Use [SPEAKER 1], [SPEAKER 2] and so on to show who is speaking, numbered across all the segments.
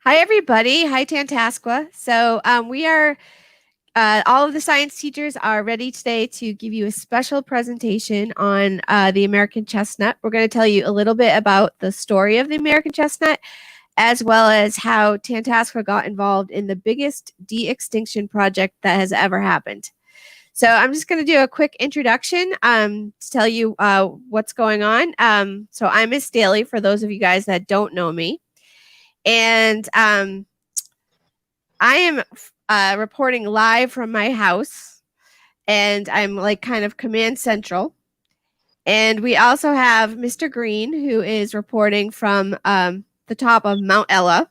[SPEAKER 1] Hi, everybody. Hi, Tantasqua. We are, all of the science teachers are ready today to give you a special presentation on the American chestnut. We're going to tell you a little bit about the story of the American chestnut, as well as how Tantasqua got involved in the biggest de-extinction project that has ever happened. So I'm just going to do a quick introduction to tell you what's going on. So I'm Miss Daly, for those of you guys that don't know me. And I am reporting live from my house, and I'm like kind of command central. And we also have Mr. Green, who is reporting from the top of Mount Ella,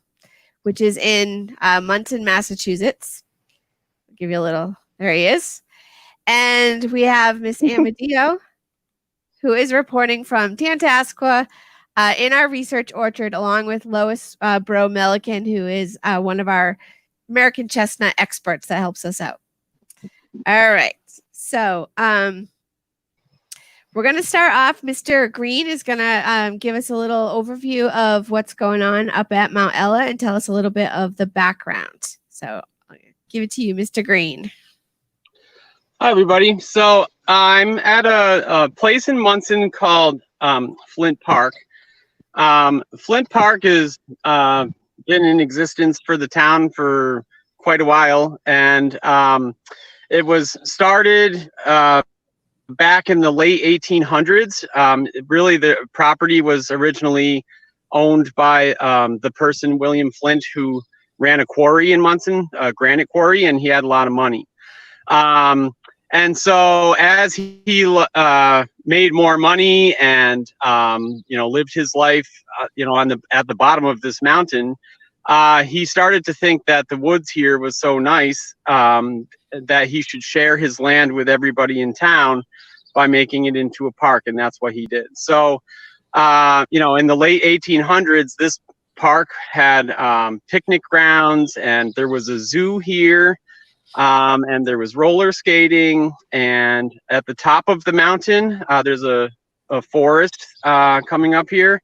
[SPEAKER 1] which is in Munson, Massachusetts. I'll give you a little. There he is. And we have Miss Amadeo, who is reporting from Tantasqua in our research orchard, along with Lois Bro Milliken, who is one of our American chestnut experts that helps us out. All right. So we're going to start off. Mr. Green is going to give us a little overview of what's going on up at Mount Ella and tell us a little bit of the background. So I'll give it to you, Mr. Green.
[SPEAKER 2] Hi, everybody. So I'm at a place in Munson called Flint Park. Flint Park has been in existence for the town for quite a while, and it was started back in the late 1800s. Really, the property was originally owned by the person, William Flint, who ran a quarry in Munson, a granite quarry, and he had a lot of money. And so as he made more money and lived his life at the bottom of this mountain, he started to think that the woods here was so nice that he should share his land with everybody in town by making it into a park, and that's what he did. So in the late 1800s, this park had picnic grounds, and there was a zoo here. And there was roller skating, and at the top of the mountain, there's a forest coming up here.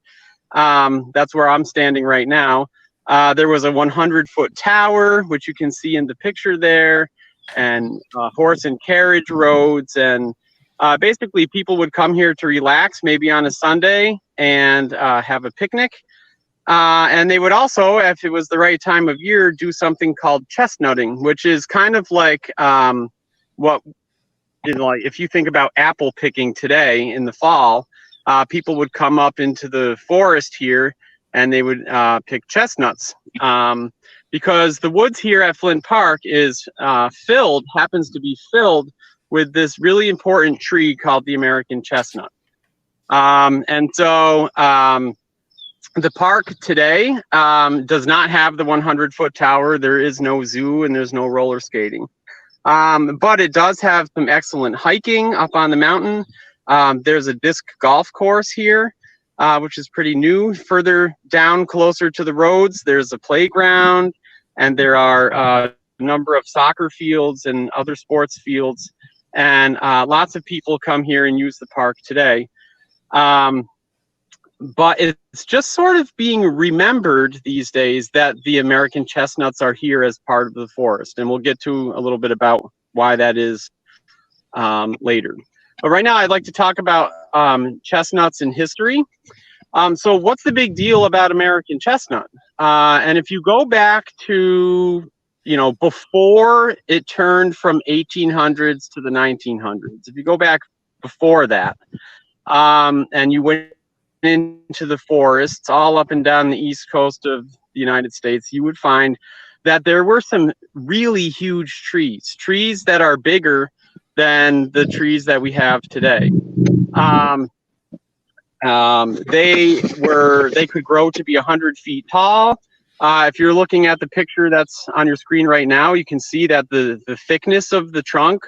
[SPEAKER 2] That's where I'm standing right now. There was a 100-foot tower, which you can see in the picture there, and horse and carriage roads, and basically people would come here to relax, maybe on a Sunday, and have a picnic. And they would also, if it was the right time of year, do something called chestnutting, which is kind of like if you think about apple picking today in the fall, people would come up into the forest here and they would pick chestnuts. Because the woods here at Flint Park happens to be filled with this really important tree called the American chestnut. The park today does not have the 100-foot tower. There is no zoo and there's no roller skating. But it does have some excellent hiking up on the mountain. There's a disc golf course here, which is pretty new. Further down, closer to the roads, there's a playground, and there are a number of soccer fields and other sports fields. And lots of people come here and use the park today. But it's just sort of being remembered these days that the American chestnuts are here as part of the forest. And we'll get to a little bit about why that is later. But right now I'd like to talk about chestnuts in history. So what's the big deal about American chestnut? And if you go back to, before it turned from 1800s to the 1900s, if you go back before that, and you went into the forests all up and down the east coast of the United States, you would find that there were some really huge trees that are bigger than the trees that we have today. They could grow to be 100 feet tall. If you're looking at the picture that's on your screen right now, you can see that the thickness of the trunk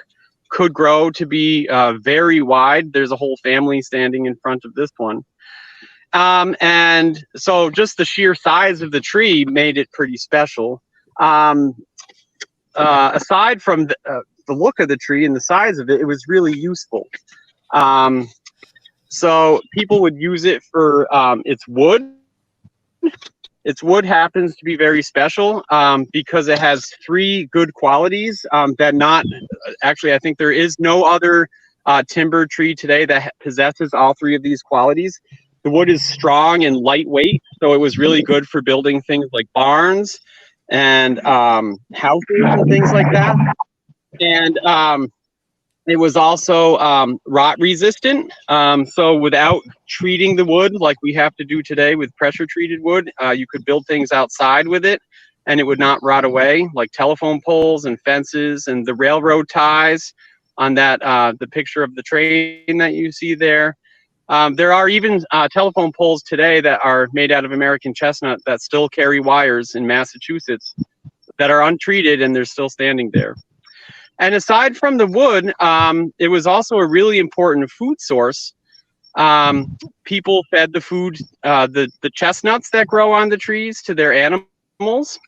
[SPEAKER 2] could grow to be very wide. There's a whole family standing in front of this one. And so just the sheer size of the tree made it pretty special. Aside from the look of the tree and the size of it, it was really useful. So people would use it for its wood. its wood happens to be very special because it has three good qualities that not actually, I think there is no other timber tree today that possesses all three of these qualities. The wood is strong and lightweight, so it was really good for building things like barns and houses and things like that. And it was also rot resistant. So without treating the wood like we have to do today with pressure treated wood, you could build things outside with it and it would not rot away, like telephone poles and fences and the railroad ties on that, the picture of the train that you see there. There are even telephone poles today that are made out of American chestnut that still carry wires in Massachusetts that are untreated and they're still standing there. And aside from the wood, it was also a really important food source. People fed the food, the chestnuts that grow on the trees to their animals.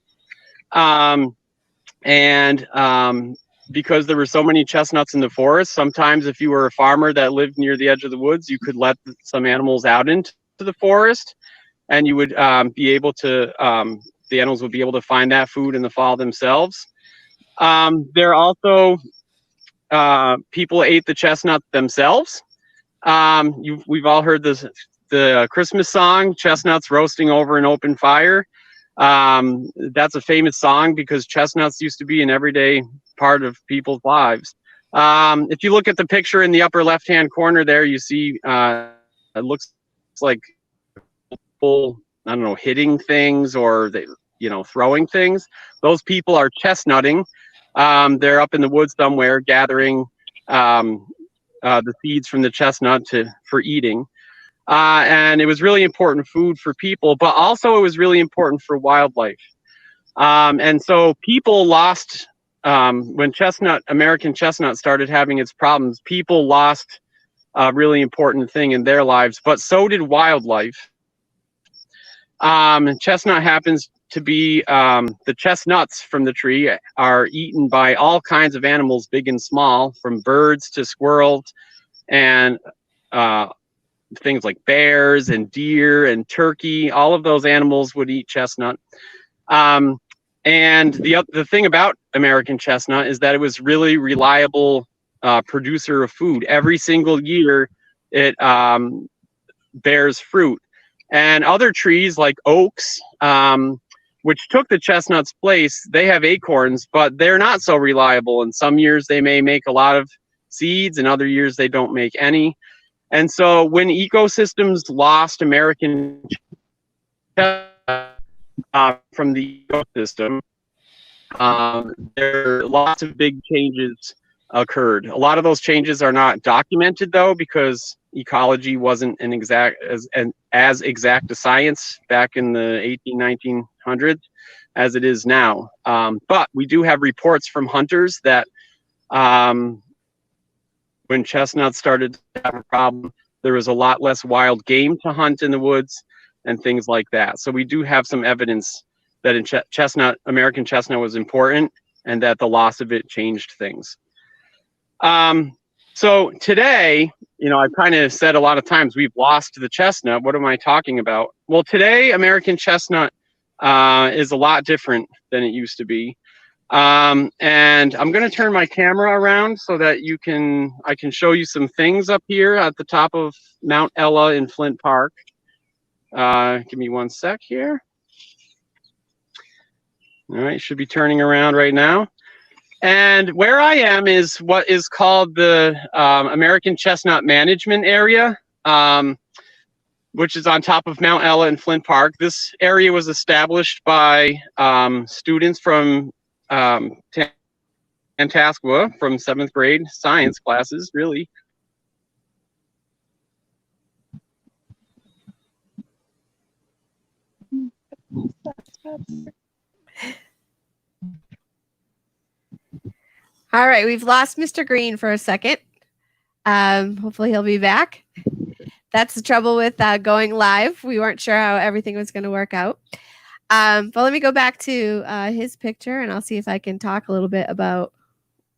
[SPEAKER 2] Because there were so many chestnuts in the forest, sometimes if you were a farmer that lived near the edge of the woods, you could let some animals out into the forest and you would be able to, the animals would be able to find that food in the fall themselves. There also, people ate the chestnut themselves. We've all heard the Christmas song, Chestnuts Roasting Over an Open Fire. That's a famous song because chestnuts used to be an everyday part of people's lives. If you look at the picture in the upper left-hand corner there, you see it looks like people, I don't know, hitting things or throwing things. Those people are chestnutting. They're up in the woods somewhere gathering the seeds from the chestnut for eating. And it was really important food for people, but also it was really important for wildlife. And so people lost, when American chestnut started having its problems, people lost a really important thing in their lives, but so did wildlife. Chestnut happens to be, the chestnuts from the tree are eaten by all kinds of animals, big and small, from birds to squirrels and things like bears and deer and turkey. All of those animals would eat chestnut. And the thing about American chestnut is that it was really reliable producer of food. Every single year it bears fruit. And other trees like oaks, which took the chestnut's place, they have acorns, but they're not so reliable. And some years they may make a lot of seeds and other years they don't make any. And so when ecosystems lost American chestnut from the ecosystem, there are lots of big changes occurred. A lot of those changes are not documented though, because ecology wasn't as exact a science back in the 1900s as it is now. But we do have reports from hunters that when chestnuts started to have a problem, there was a lot less wild game to hunt in the woods and things like that. So we do have some evidence that in American chestnut was important and that the loss of it changed things. So today, I've kind of said a lot of times we've lost the chestnut. What am I talking about? Well, today, American chestnut is a lot different than it used to be. And I'm going to turn my camera around so that I can show you some things up here at the top of Mount Ella in Flint Park. Give me one sec here. All right, should be turning around right now. And where I am is what is called the American Chestnut Management Area, which is on top of Mount Ella in Flint Park. This area was established by students from Tantascwa from 7th grade science classes, really.
[SPEAKER 1] All right, we've lost Mr. Green for a second. Hopefully he'll be back. That's the trouble with going live. We weren't sure how everything was going to work out. But let me go back to his picture and I'll see if I can talk a little bit about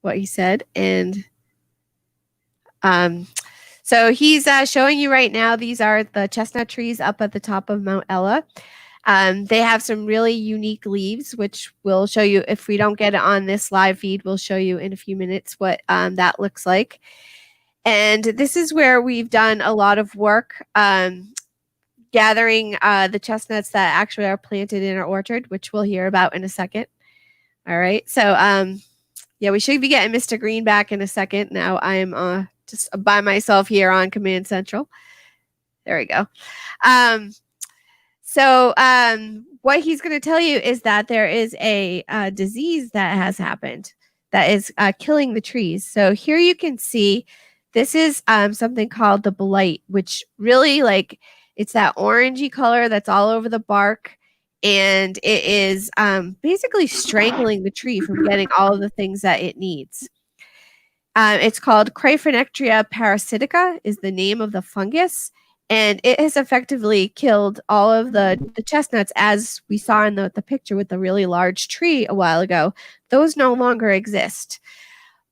[SPEAKER 1] what he said. And so he's showing you right now, these are the chestnut trees up at the top of Mount Ella. They have some really unique leaves, which we'll show you if we don't get it on this live feed. We'll show you in a few minutes what that looks like. And this is where we've done a lot of work gathering the chestnuts that actually are planted in our orchard, which we'll hear about in a second. All right. So, yeah, we should be getting Mr. Green back in a second. Now I'm just by myself here on Command Central. There we go. So what he's going to tell you is that there is a disease that has happened that is killing the trees. So here you can see this is something called the blight, which really it's that orangey color that's all over the bark. And it is basically strangling the tree from getting all of the things that it needs. It's called Cryphonectria parasitica is the name of the fungus. And it has effectively killed all of the chestnuts, as we saw in the picture with the really large tree a while ago. Those no longer exist.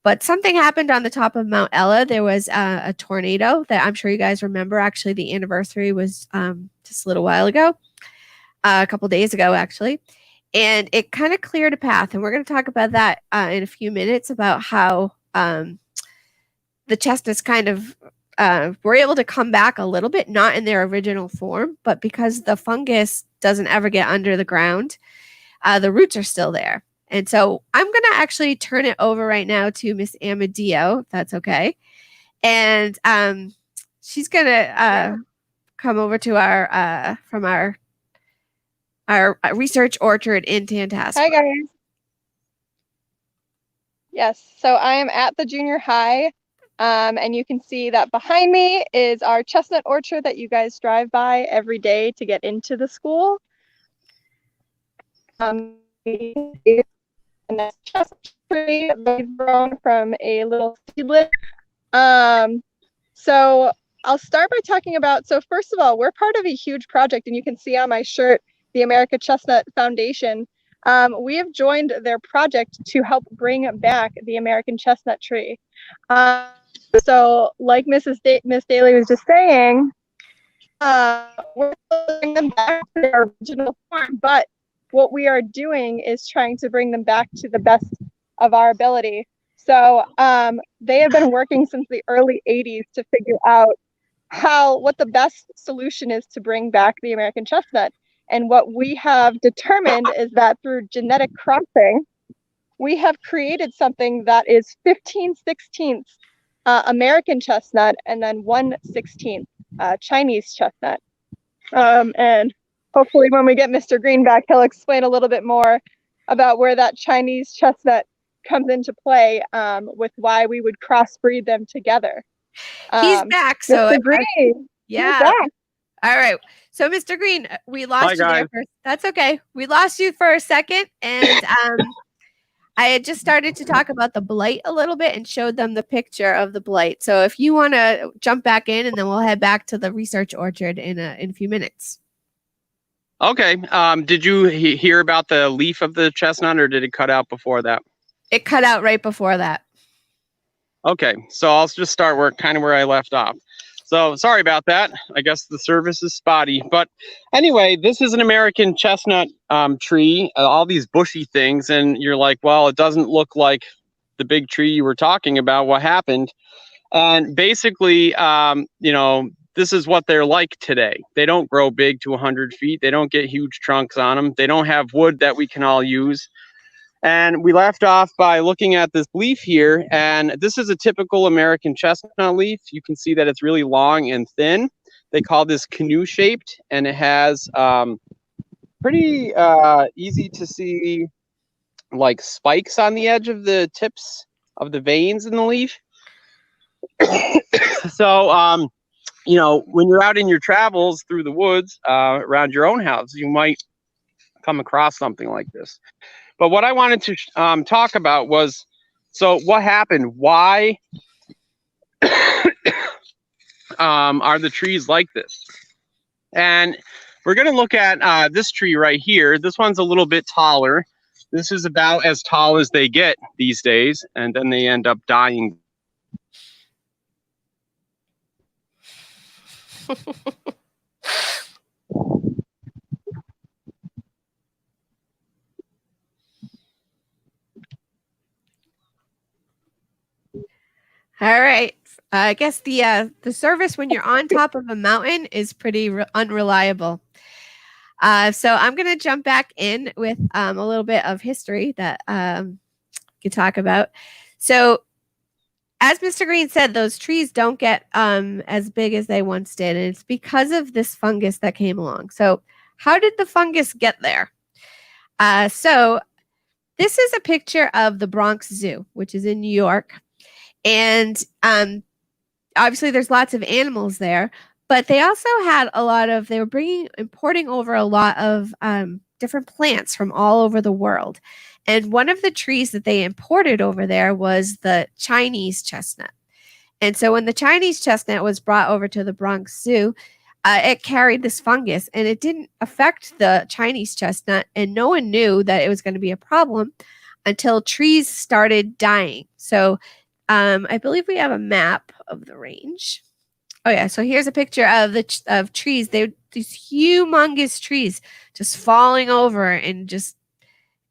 [SPEAKER 1] But something happened on the top of Mount Ella. There was a tornado that I'm sure you guys remember. Actually, the anniversary was just a little while ago, a couple days ago, actually. And it kind of cleared a path. And we're going to talk about that in a few minutes about how the chestnuts kind of were able to come back a little bit, not in their original form, but because the fungus doesn't ever get under the ground, the roots are still there. And so I'm going to actually turn it over right now to Miss Amadeo, if that's okay. And she's going to come over to our from our research orchard in Tantascwa.
[SPEAKER 3] Hi, guys. Yes, so I am at the junior high. And you can see that behind me is our chestnut orchard that you guys drive by every day to get into the school. And that's chestnut tree that we've grown from a little seedling. So I'll start by talking about, so first of all, we're part of a huge project, and you can see on my shirt, the American Chestnut Foundation. We have joined their project to help bring back the American chestnut tree. So like Miss Daly was just saying, we're bringing them back to their original form, but what we are doing is trying to bring them back to the best of our ability. So they have been working since the early 80s to figure out what the best solution is to bring back the American chestnut. And what we have determined is that through genetic crossing, we have created something that is 15/16 American chestnut and then 1/16 Chinese chestnut. And hopefully when we get Mr. Green back, he'll explain a little bit more about where that Chinese chestnut comes into play with why we would crossbreed them together.
[SPEAKER 1] He's back. So
[SPEAKER 3] Mr. Green,
[SPEAKER 1] yeah.
[SPEAKER 3] back.
[SPEAKER 1] All right. So, Mr. Green, we lost you there first. That's okay. We lost you for a second. And I had just started to talk about the blight a little bit and showed them the picture of the blight. So if you want to jump back in, and then we'll head back to the research orchard in a few minutes.
[SPEAKER 2] Okay. Did you hear about the leaf of the chestnut, or did it cut out before that?
[SPEAKER 1] It cut out right before that.
[SPEAKER 2] Okay. So I'll just start where I left off. So sorry about that. I guess the service is spotty. But anyway, this is an American chestnut tree, all these bushy things. And you're like, well, it doesn't look like the big tree you were talking about. What happened? And basically, this is what they're like today. They don't grow big to 100 feet. They don't get huge trunks on them. They don't have wood that we can all use. And we left off by looking at this leaf here, and this is a typical American chestnut leaf. You can see that it's really long and thin. They call this canoe-shaped, and it has pretty easy to see like spikes on the edge of the tips of the veins in the leaf. So, when you're out in your travels through the woods around your own house, you might come across something like this. But what I wanted to talk about was, so what happened? Why are the trees like this? And we're going to look at this tree right here. This one's a little bit taller. This is about as tall as they get these days, and then they end up dying.
[SPEAKER 1] All right. I guess the service when you're on top of a mountain is pretty unreliable. So I'm going to jump back in with a little bit of history that could talk about. So, as Mr. Green said, those trees don't get as big as they once did, and it's because of this fungus that came along. So, how did the fungus get there? So, this is a picture of the Bronx Zoo, which is in New York, and obviously there's lots of animals there, but they also had they were importing over a lot of different plants from all over the world. And one of the trees that they imported over there was the Chinese chestnut. And so when the Chinese chestnut was brought over to the Bronx Zoo, it carried this fungus and it didn't affect the Chinese chestnut. And no one knew that it was going to be a problem until trees started dying. So I believe we have a map of the range. Oh yeah, so here's a picture of trees. These humongous trees just falling over and just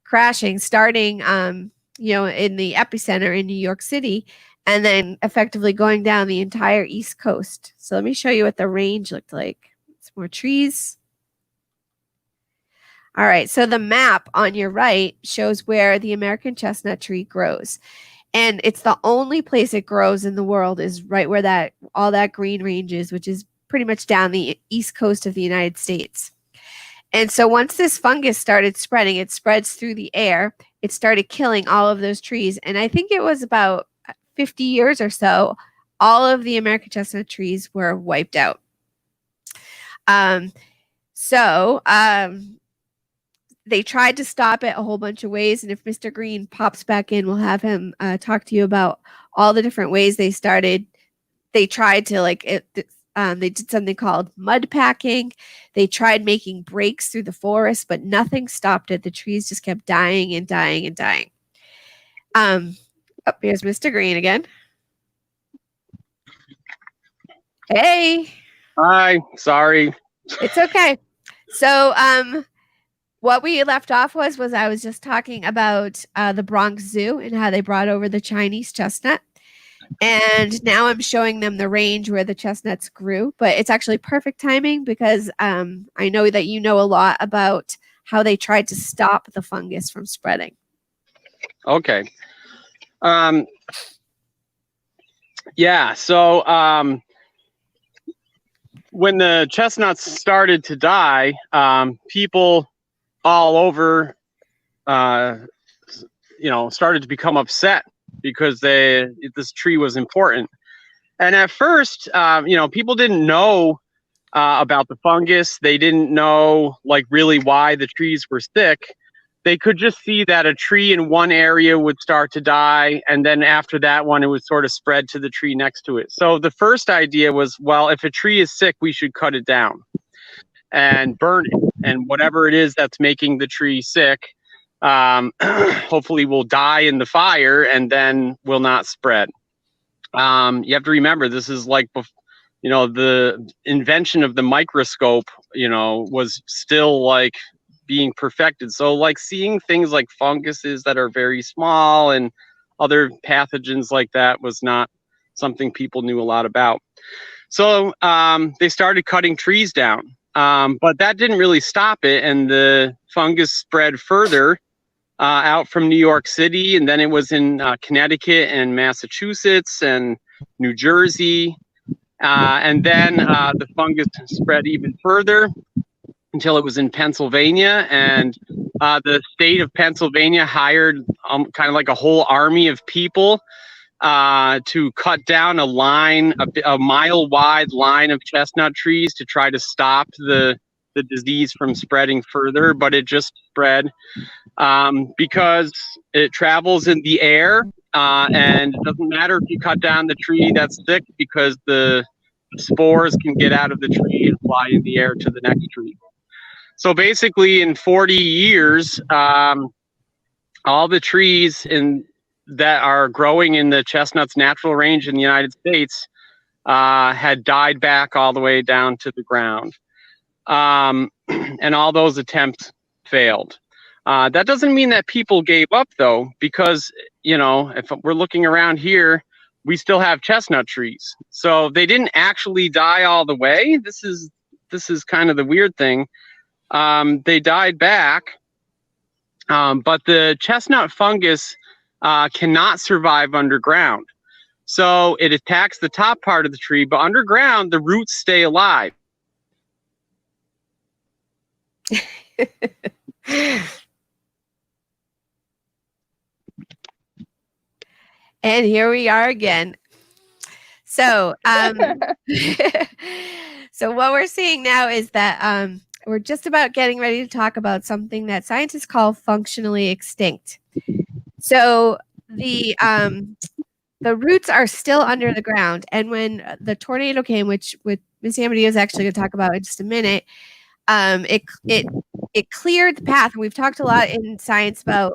[SPEAKER 1] crashing, starting in the epicenter in New York City, and then effectively going down the entire East Coast. So let me show you what the range looked like. Some more trees. All right, so the map on your right shows where the American chestnut tree grows. And it's the only place it grows in the world is right where all that green range is, which is pretty much down the East Coast of the United States. And so once this fungus started spreading, it spreads through the air. It started killing all of those trees. And I think it was about 50 years or so, all of the American chestnut trees were wiped out. They tried to stop it a whole bunch of ways. And if Mr. Green pops back in, we'll have him talk to you about all the different ways they tried to they did something called mud packing. They tried making breaks through the forest, but nothing stopped it. The trees just kept dying and dying and dying. Here's Mr. Green again. Hey.
[SPEAKER 2] Hi. Sorry.
[SPEAKER 1] It's okay. So, what we left off was I was just talking about the Bronx Zoo and how they brought over the Chinese chestnut. And now I'm showing them the range where the chestnuts grew, but it's actually perfect timing because I know that you know a lot about how they tried to stop the fungus from spreading.
[SPEAKER 2] Okay. Yeah. So when the chestnuts started to die, people all over, started to become upset because this tree was important. And at first, people didn't know about the fungus. They didn't know really why the trees were sick. They could just see that a tree in one area would start to die. And then after that one, it would sort of spread to the tree next to it. So the first idea was, well, if a tree is sick, we should cut it down and burn it. And whatever it is that's making the tree sick, hopefully will die in the fire and then will not spread. You have to remember, this is the invention of the microscope, was still being perfected. So seeing things like funguses that are very small and other pathogens like that was not something people knew a lot about. So they started cutting trees down, but that didn't really stop it. And the fungus spread further out from New York City. And then it was in Connecticut and Massachusetts and New Jersey. And then the fungus spread even further until it was in Pennsylvania, and the state of Pennsylvania hired kind of like a whole army of people to cut down a mile-wide line of chestnut trees to try to stop the disease from spreading further. But it just spread because it travels in the air, and it doesn't matter if you cut down the tree that's sick, because the spores can get out of the tree and fly in the air to the next tree. So basically, in 40 years, all the trees that are growing in the chestnut's natural range in the United States had died back all the way down to the ground. And all those attempts failed. That doesn't mean that people gave up, though, because, if we're looking around here, we still have chestnut trees. So they didn't actually die all the way. This is kind of the weird thing. They died back, but the chestnut fungus cannot survive underground. So it attacks the top part of the tree, but underground, the roots stay alive.
[SPEAKER 1] And here we are again. So, so what we're seeing now is that we're just about getting ready to talk about something that scientists call functionally extinct. So the roots are still under the ground, and when the tornado came, which Miss Amadeo is actually going to talk about in just a minute, it cleared the path. And we've talked a lot in science about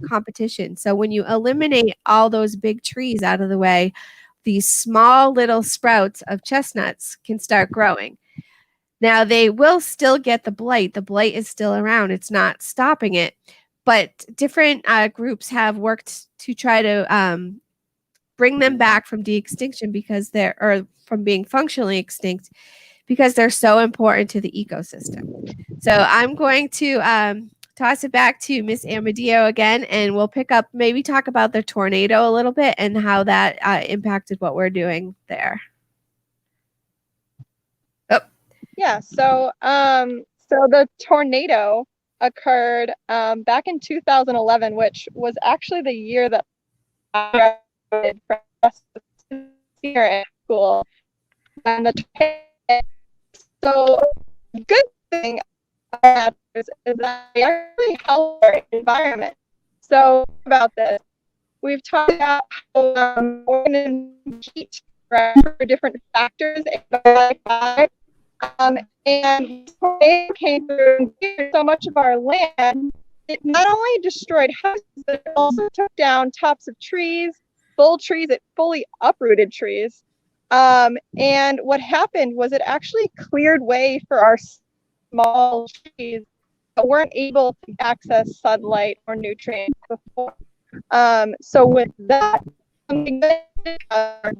[SPEAKER 1] competition. So when you eliminate all those big trees out of the way, these small little sprouts of chestnuts can start growing. Now, they will still get the blight. The blight is still around. It's not stopping it. But different groups have worked to try to bring them back from de-extinction or from being functionally extinct, because they're so important to the ecosystem. So I'm going to toss it back to Miss Amadeo again, and we'll pick up, maybe talk about the tornado a little bit and how that impacted what we're doing there. Oh.
[SPEAKER 3] Yeah, so the tornado occurred back in 2011, which was actually the year that I graduated from senior in school. And the good thing is that they actually help our environment. So about this, we've talked about how organisms heat, right, for different factors, and tornado came through and cleared so much of our land. It not only destroyed houses, but it also took down tops of trees, full trees. It fully uprooted trees. And what happened was it actually cleared way for our small trees that weren't able to access sunlight or nutrients before. So with that, something that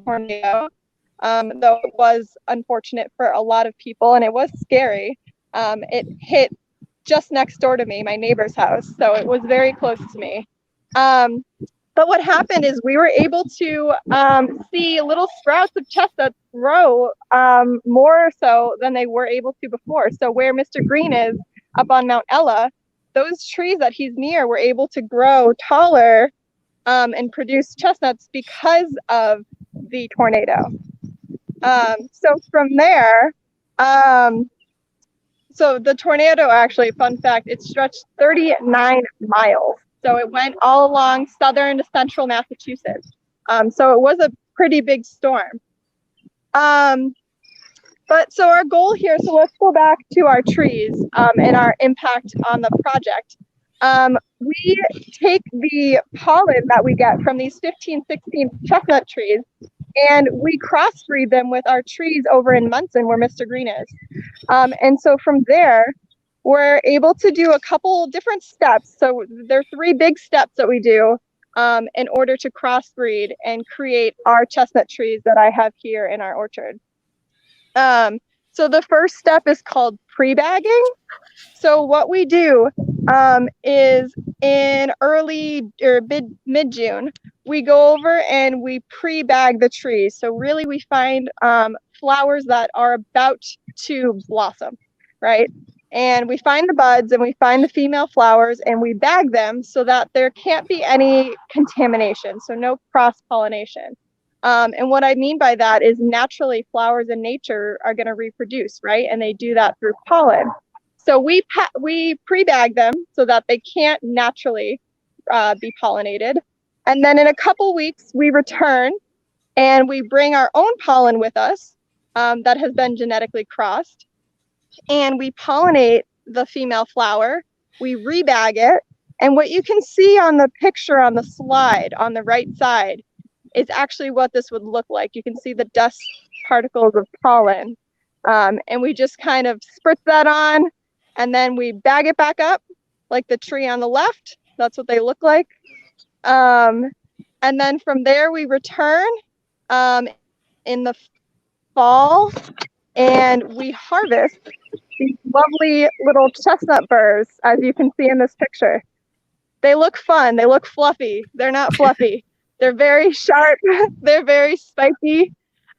[SPEAKER 3] tornado, though it was unfortunate for a lot of people and it was scary, it hit just next door to me, my neighbor's house. So it was very close to me. But what happened is we were able to see little sprouts of chestnuts grow more so than they were able to before. So where Mr. Green is up on Mount Ella, those trees that he's near were able to grow taller and produce chestnuts because of the tornado. So from there, so the tornado, actually, fun fact, it stretched 39 miles. So it went all along southern to central Massachusetts. So it was a pretty big storm. But so our goal here, so let's go back to our trees and our impact on the project. We take the pollen that we get from these 15, 16 chestnut trees, and we crossbreed them with our trees over in Munson, where Mr. Green is. And so from there, we're able to do a couple different steps. So there are 3 big steps that we do in order to crossbreed and create our chestnut trees that I have here in our orchard. So the first step is called pre-bagging. So what we do is in early or mid-June, we go over and we pre-bag the trees. So really we find flowers that are about to blossom, right? And we find the buds and we find the female flowers and we bag them so that there can't be any contamination, so no cross-pollination. And what I mean by that is naturally flowers in nature are going to reproduce, right? And they do that through pollen. So we pre-bag them so that they can't naturally be pollinated. And then in a couple weeks, we return and we bring our own pollen with us that has been genetically crossed. And we pollinate the female flower. We rebag it. And what you can see on the picture on the slide on the right side is actually what this would look like. You can see the dust particles of pollen. And we just kind of spritz that on, and then we bag it back up like the tree on the left. That's what they look like. And then from there we return in the fall, and we harvest these lovely little chestnut burrs, as you can see in this picture. They look fun. They look fluffy. They're not fluffy. They're very sharp. They're very spiky.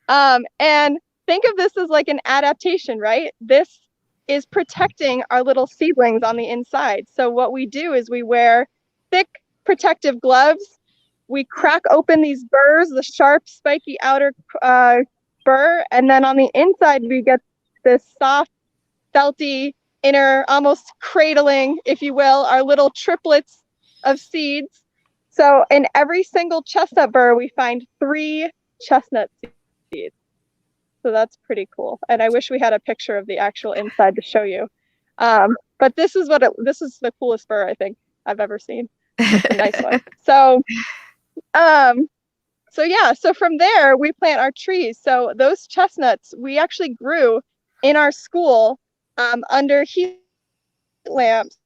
[SPEAKER 3] And think of this as like an adaptation, right? This is protecting our little seedlings on the inside. So what we do is we wear thick protective gloves. We crack open these burrs, the sharp, spiky outer burr, and then on the inside we get this soft, felty inner, almost cradling, if you will, our little triplets of seeds. So in every single chestnut burr, we find 3 chestnut seeds. So that's pretty cool. And I wish we had a picture of the actual inside to show you. But this is this is the coolest burr I think I've ever seen. It's a nice one. So yeah, so from there we plant our trees. So those chestnuts we actually grew in our school under heat lamps,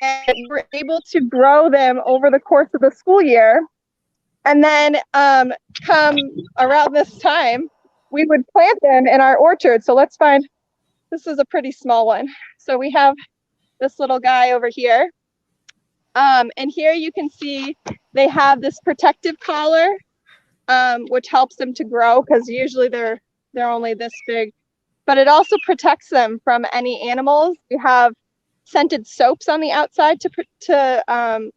[SPEAKER 3] and we were able to grow them over the course of the school year. And then come around this time, we would plant them in our orchard. So let's find, this is a pretty small one. So we have this little guy over here. And here you can see they have this protective collar, which helps them to grow because usually they're only this big. But it also protects them from any animals. We have scented soaps on the outside to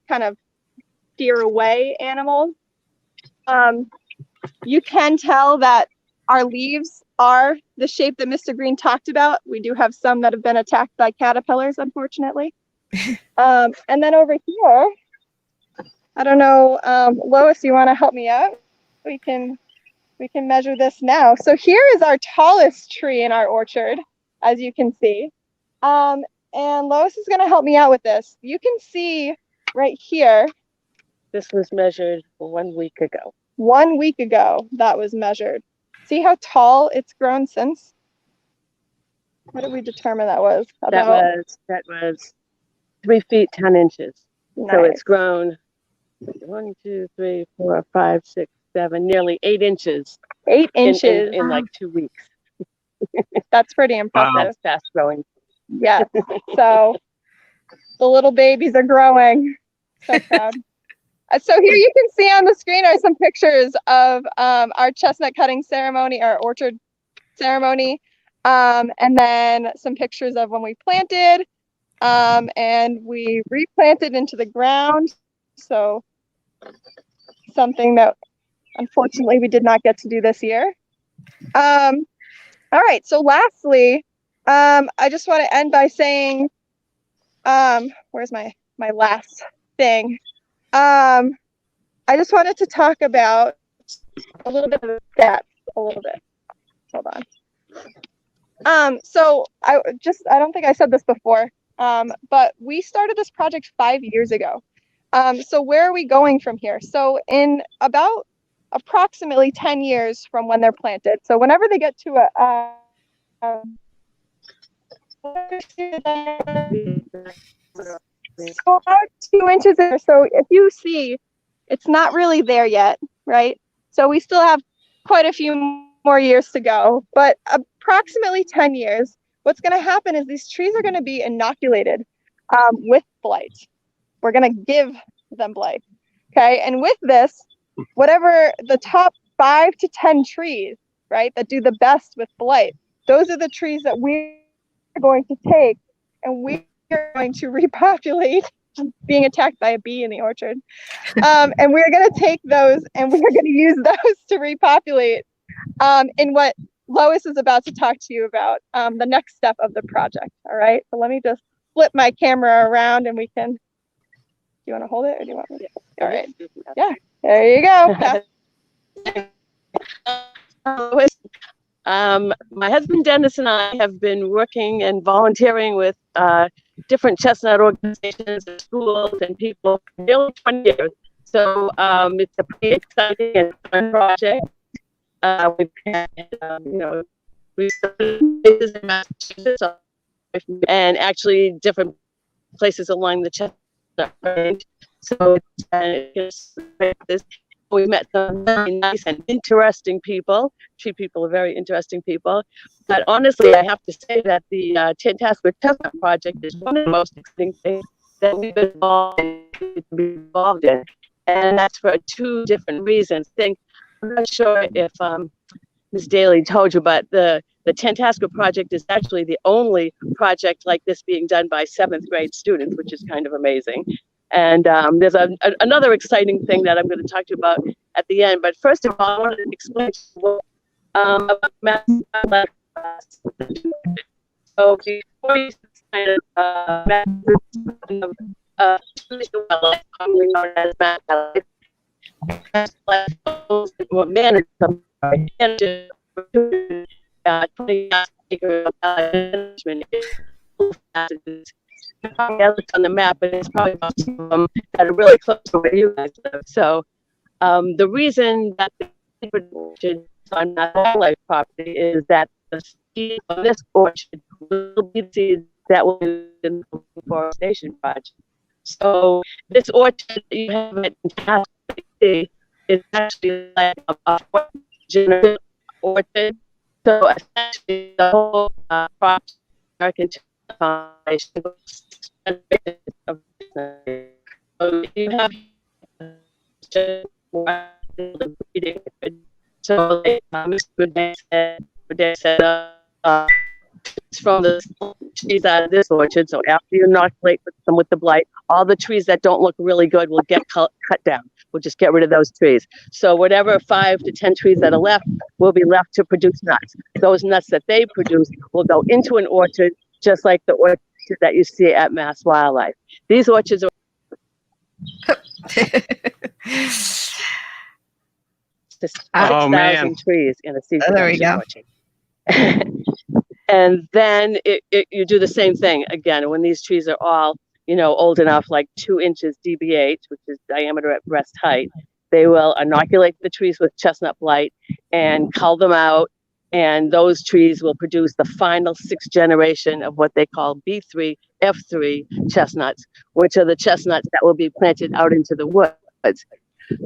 [SPEAKER 3] kind of steer away animals. You can tell that our leaves are the shape that Mr. Green talked about. We do have some that have been attacked by caterpillars, unfortunately. And then over here, I don't know, Lois, you want to help me out? We can measure this now. So here is our tallest tree in our orchard, as you can see. And Lois is going to help me out with this. You can see right here.
[SPEAKER 4] This was measured 1 week ago.
[SPEAKER 3] 1 week ago, that was measured. See how tall it's grown since? What did we determine that was?
[SPEAKER 4] That was 3 feet 10 inches.
[SPEAKER 3] Nice.
[SPEAKER 4] So it's grown 1, 2, 3, 4, 5, 6, 7, nearly 8 inches.
[SPEAKER 3] 8 inches
[SPEAKER 4] in like 2 weeks.
[SPEAKER 3] That's pretty impressive.
[SPEAKER 2] Wow.
[SPEAKER 4] Fast growing.
[SPEAKER 3] Yes. So the little babies are growing. So proud. So here you can see on the screen are some pictures of our chestnut cutting ceremony, our orchard ceremony, and then some pictures of when we planted, and we replanted into the ground. So something that unfortunately we did not get to do this year. All right. So lastly, I just want to end by saying, where's my last thing? I just wanted to talk about a little bit of the stats, a little bit. Hold on. So I don't think I said this before, but we started this project 5 years ago. So where are we going from here? So in about approximately 10 years from when they're planted. So whenever they get to so about 2 inches in. So if you see, it's not really there yet, right? So we still have quite a few more years to go, but approximately 10 years, what's going to happen is these trees are going to be inoculated with blight. We're going to give them blight, okay? And with this, whatever the top 5 to 10 trees, right, that do the best with blight, those are the trees that we're going to take, and we are going to repopulate. Being attacked by a bee in the orchard. And we're going to take those and we're going to use those to repopulate in what Lois is about to talk to you about, the next step of the project. All right. So let me just flip my camera around and we can, do you want to hold it or do you want me to? All right. Yeah. There you go. Lois.
[SPEAKER 4] My husband Dennis and I have been working and volunteering with different chestnut organizations and schools and people for nearly 20 years. So it's a pretty exciting and fun project. We've had, we started places in Massachusetts and actually different places along the chestnut range. So it's we met some very nice and interesting people. Tree people are very interesting people. But honestly, I have to say that the Tantascwa Chestnut Project is one of the most exciting things that we've been involved in. And that's for two different reasons. I'm not sure if Ms. Daly told you, but the Tantascwa Project is actually the only project like this being done by 7th grade students, which is kind of amazing. And there's another exciting thing that I'm going to talk to you about at the end. But first of all, I want to explain what about math. So before you kind of commonly known as math, manage some management on the map, and it's probably most of them that are really close to where you guys live. So the reason that the orchard on that wildlife property is that the seed on this orchard will be the seeds that will be in the forestation project. So this orchard that you have at Fantastic is actually like a general orchard. So essentially the whole project American Foundation. So you have so Mr. Day said it's from the trees out of this orchard. So after you inoculate them with the blight, all the trees that don't look really good will get cut down. We'll just get rid of those trees. So whatever 5 to 10 trees that are left will be left to produce nuts. Those nuts that they produce will go into an orchard, just like the orchard that you see at Mass Wildlife. These orchards are
[SPEAKER 2] Oh, man.
[SPEAKER 4] 6,000 trees in a seed
[SPEAKER 1] There we go.
[SPEAKER 4] orchard. And then you do the same thing again when these trees are all old enough, like 2 inches DBH, which is diameter at breast height. They will inoculate the trees with chestnut blight and cull them out, and those trees will produce the final 6th generation of what they call B3, F3 chestnuts, which are the chestnuts that will be planted out into the woods.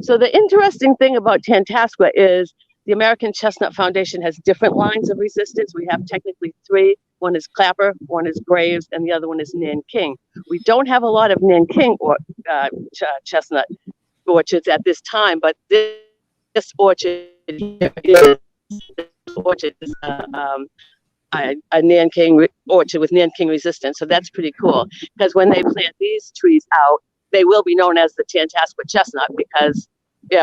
[SPEAKER 4] So the interesting thing about Tantascwa is the American Chestnut Foundation has different lines of resistance. We have technically 3. One is Clapper, one is Graves, and the other one is Nanking. We don't have a lot of Nanking chestnut orchards at this time, but this orchard is a Nanking orchard with Nanking resistance. So that's pretty cool, because when they plant these trees out, they will be known as the Tantascwa chestnut, because we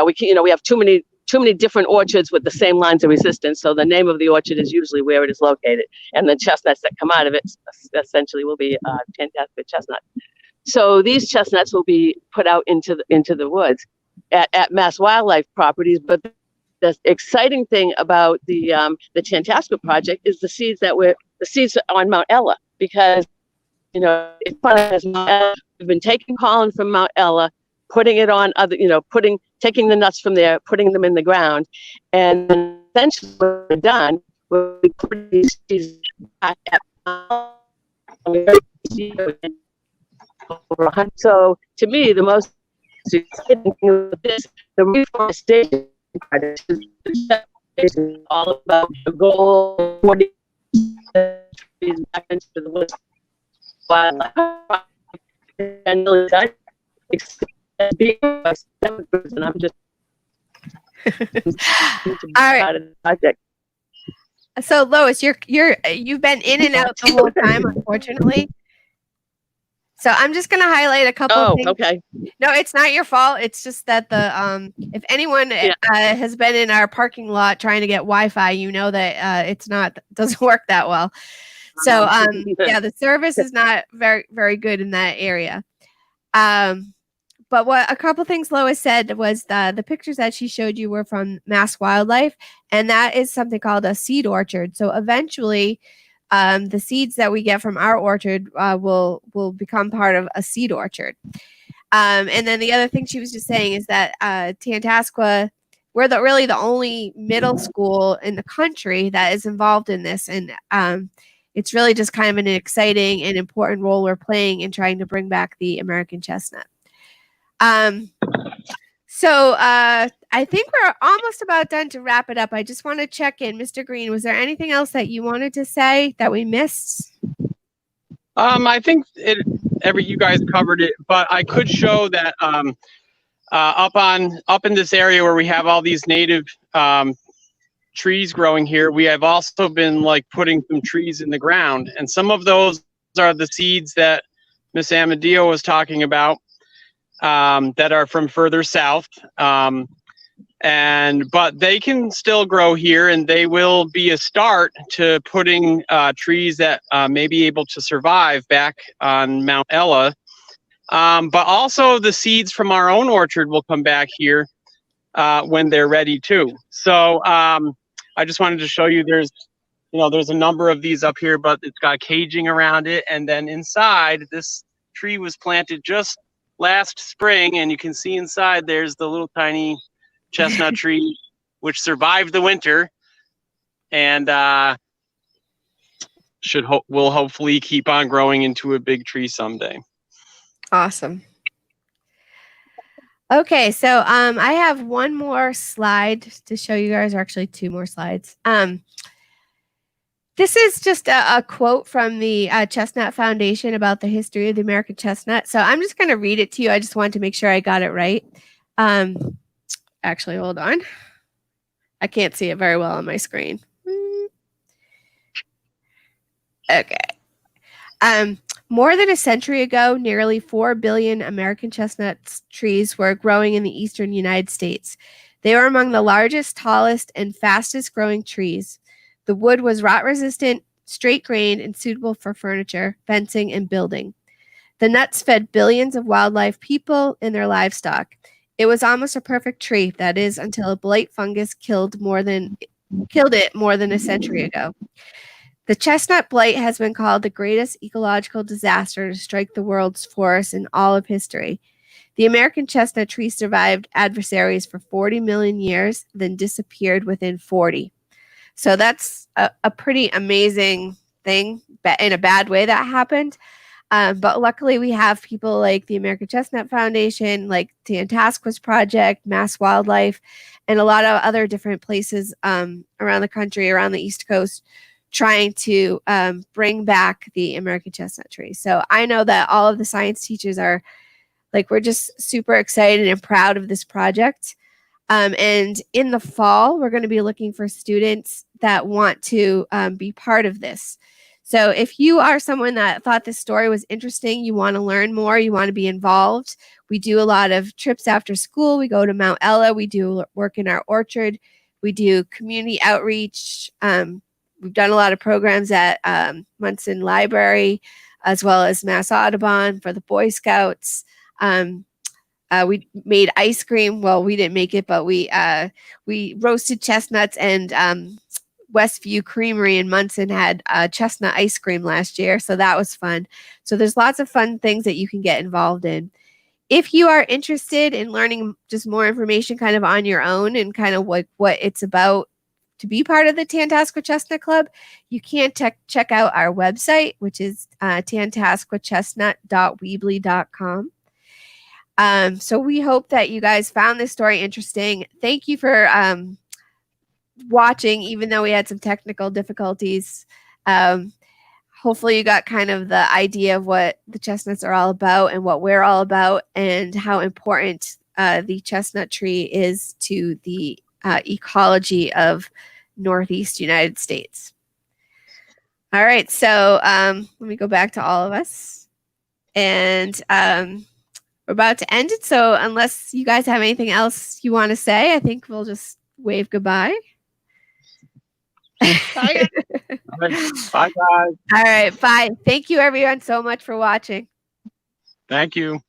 [SPEAKER 4] have too many different orchards with the same lines of resistance. So the name of the orchard is usually where it is located, and the chestnuts that come out of it essentially will be Tantascwa chestnut. So these chestnuts will be put out into the woods at Mass Wildlife properties. But the exciting thing about the Tantascwa project is the seeds on Mount Ella, because it's funny, as Mount Ella, we've been taking pollen from Mount Ella, putting it on other, taking the nuts from there, putting them in the ground, and then essentially when we're done, we put these seeds back at over 100. So to me, the most exciting thing with this, the reforestation project, is all about the goal of 40 trees back into the woods. And I'm just
[SPEAKER 1] all right.
[SPEAKER 4] Project.
[SPEAKER 1] So Lois, you've been in and out the whole time, unfortunately. So I'm just gonna highlight a couple of things.
[SPEAKER 4] Okay.
[SPEAKER 1] No, it's not your fault. It's just that if anyone has been in our parking lot trying to get Wi-Fi, you know that doesn't work that well. So the service is not very, very good in that area. But what a couple things Lois said was the pictures that she showed you were from Mass Wildlife, and that is something called a seed orchard. So eventually, the seeds that we get from our orchard will become part of a seed orchard. And then the other thing she was just saying is that Tantascwa, we're really the only middle school in the country that is involved in this, and it's really just kind of an exciting and important role we're playing in trying to bring back the American chestnut. So I I think we're almost about done to wrap it up. I just want to check in. Mr. Green, was there anything else that you wanted to say that we missed?
[SPEAKER 2] I think you guys covered it, but I could show that up in this area where we have all these native trees growing here, we have also been like putting some trees in the ground, and some of those are the seeds that Miss Amadeo was talking about, that are from further south. But they can still grow here, and they will be a start to putting trees that may be able to survive back on Mount Ella. But also the seeds from our own orchard will come back here when they're ready too. So I just wanted to show you there's a number of these up here, but it's got caging around it. And then inside, this tree was planted just last spring, and you can see inside there's the little tiny chestnut tree, which survived the winter, and will hopefully keep on growing into a big tree someday.
[SPEAKER 1] Awesome. Okay, so I have one more slide to show you guys, or actually two more slides. This is just a quote from the Chestnut Foundation about the history of the American chestnut. So I'm just going to read it to you. I just wanted to make sure I got it right. Actually, hold on. I can't see it very well on my screen. Okay. More than a century ago, nearly 4 billion American chestnut trees were growing in the eastern United States. They were among the largest, tallest, and fastest growing trees. The wood was rot-resistant, straight-grained, and suitable for furniture, fencing, and building. The nuts fed billions of wildlife, people, and their livestock. It was almost a perfect tree, that is, until a blight fungus killed it more than a century ago. The chestnut blight has been called the greatest ecological disaster to strike the world's forests in all of history. The American chestnut tree survived adversaries for 40 million years, then disappeared within 40. So that's a pretty amazing thing, but in a bad way that happened. But luckily we have people like the American Chestnut Foundation, like Tantasquis Project, Mass Wildlife, and a lot of other different places around the country, around the East Coast, trying to bring back the American chestnut tree. So I know that all of the science teachers are we're just super excited and proud of this project. And in the fall, we're going to be looking for students that want to be part of this. So if you are someone that thought this story was interesting, you want to learn more, you want to be involved, we do a lot of trips after school. We go to Mount Ella. We do work in our orchard. We do community outreach. We've done a lot of programs at Munson Library, as well as Mass Audubon for the Boy Scouts. We made ice cream. Well, we didn't make it, but we roasted chestnuts, and Westview Creamery in Munson had chestnut ice cream last year. So that was fun. So there's lots of fun things that you can get involved in. If you are interested in learning just more information kind of on your own and kind of what it's about to be part of the Tantasquis Chestnut Club, you can check out our website, which is tantasquischestnut.weebly.com. So we hope that you guys found this story interesting. Thank you for watching, even though we had some technical difficulties. Hopefully you got kind of the idea of what the chestnuts are all about and what we're all about, and how important the chestnut tree is to the ecology of Northeast United States. All right, so let me go back to all of us. And we're about to end it, so unless you guys have anything else you want to say, I think we'll just wave goodbye.
[SPEAKER 3] Bye.
[SPEAKER 2] Bye, guys.
[SPEAKER 1] All right, bye. Thank you, everyone, so much for watching.
[SPEAKER 2] Thank you.